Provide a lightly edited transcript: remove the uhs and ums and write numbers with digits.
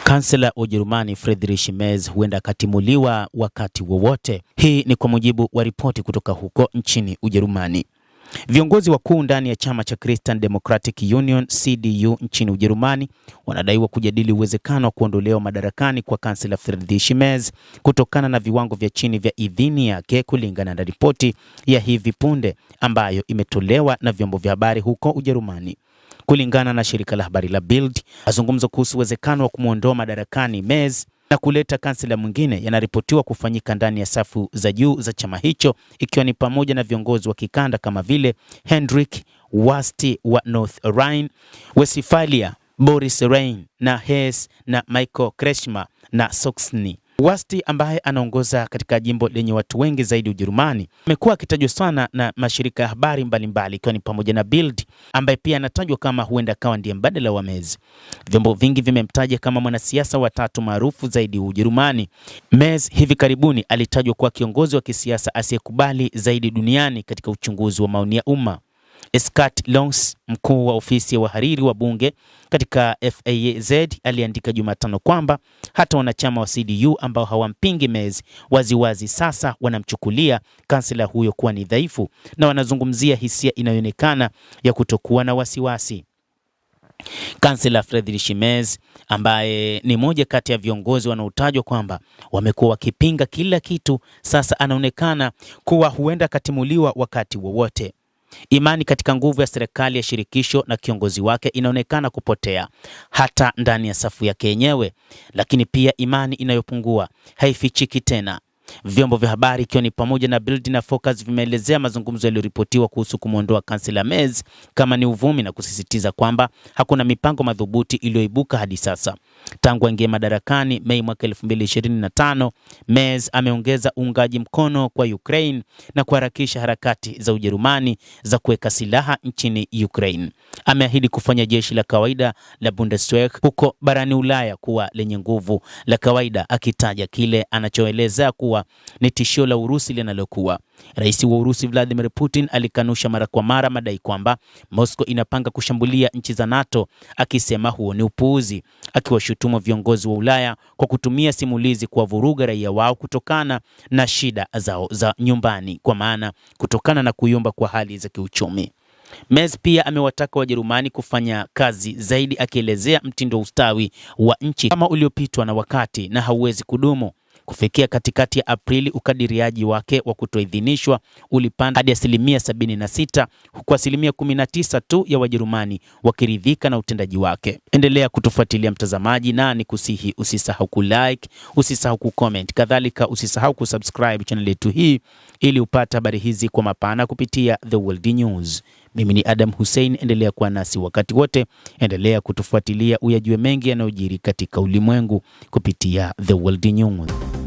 Kansela wa Ujerumani Friedrich Merz huenda akatimuliwa wakati wowote. Hii ni kwa mujibu wa ripoti kutoka huko nchini Ujerumani. Viongozi wakuu ndani ya chama cha Christian Democratic Union CDU nchini Ujerumani wanadaiwa kujadili uwezekano wa kuondolewa madarakani kwa kansela Friedrich Merz kutokana na viwango vya chini vya idhini yake, kulingana na ripoti ya hivi punde ambayo imetolewa na vyombo vya habari huko Ujerumani. Kulingana na shirika la habari la Bild, mazungumzo kuhusu uwezekano wa kumwondoa madarakani Merz na kuleta kansela mwingine yanaripotiwa kufanyika ndani ya safu za juu za chama hicho, ikiwa ni pamoja na viongozi wa kikanda kama vile Hendrik Wüst wa North Rhine-Westphalia, Boris Rhein na Hesse na Michael Kretschmer na Sachsen. Wüst ambaye anaongoza katika jimbo lenye watu wengi zaidi Ujerumani amekuwa akitajwa sana na mashirika ya habari mbalimbali, ikiwa ni pamoja na Bild ambaye pia anatajwa kama huenda akawa ndiye mbadala wa Merz. Vyombo vingi vimemtaja kama mwanasiasa wa tatu maarufu zaidi wa Ujerumani. Merz hivi karibuni alitajwa kuwa kiongozi wa kisiasa asiyekubali zaidi duniani katika uchunguzi wa maoni ya umma. Scott Longs, mkuu wa ofisi ya wahariri wa bunge katika FAZ, aliandika Jumatano kwamba hata wanachama wa CDU ambao hawampingi Merz waziwazi sasa wanamchukulia kansela huyo kuwa ni dhaifu na wanazungumzia hisia inayoonekana ya kutokuwa na wasiwasi. Kansela Friedrich Merz ambaye ni moja kati ya viongozi wanaotajwa kwamba wamekuwa wakipinga kila kitu, sasa anaonekana kuwa huenda akatimuliwa wakati wowote. Imani katika nguvu ya serikali ya shirikisho na kiongozi wake inaonekana kupotea hata ndani ya safu yake yenyewe, lakini pia imani inayopungua haifichiki tena. Vyombo vya habari ikiwa ni pamoja na Bild na Focus vimeelezea mazungumzo yaliyoripotiwa kuhusu kumwondoa kansela Merz kama ni uvumi na kusisitiza kwamba hakuna mipango madhubuti iliyoibuka hadi sasa. Tangu aingie madarakani Mei mwaka 2025, Merz ameongeza uungaji mkono kwa Ukraine na kuharakisha harakati za Ujerumani za kuweka silaha nchini Ukraine. Ameahidi kufanya jeshi la kawaida la Bundeswehr huko barani Ulaya kuwa lenye nguvu la kawaida, akitaja kile anachoeleza kuwa ni tishio la Urusi linalokuwa. Rais wa Urusi Vladimir Putin alikanusha mara kwa mara madai kwamba Moscow inapanga kushambulia nchi za NATO, akisema huo ni upuuzi, akiwashutumu viongozi wa Ulaya kwa kutumia simulizi kuwavuruga raia wao kutokana na shida zao za nyumbani, kwa maana kutokana na kuyumba kwa hali za kiuchumi. Merz pia amewataka Wajerumani kufanya kazi zaidi, akielezea mtindo wa ustawi wa nchi kama uliopitwa na wakati na hauwezi kudumu. Kufikia katikati ya Aprili, ukadiriaji wake wa kutoidhinishwa ulipanda hadi 76%, huku 19% tu ya Wajerumani wakiridhika na utendaji wake. Endelea kutufuatilia mtazamaji, na nikusihi usisahau kulike, usisahau kucomment, kadhalika usisahau kusubscribe channel yetu hii ili upate habari hizi kwa mapana kupitia The World News. Mimi ni Adam Hussein, endelea kuwa nasi wakati wote, endelea kutufuatilia uyajue mengi yanayojiri katika ulimwengu kupitia The World News.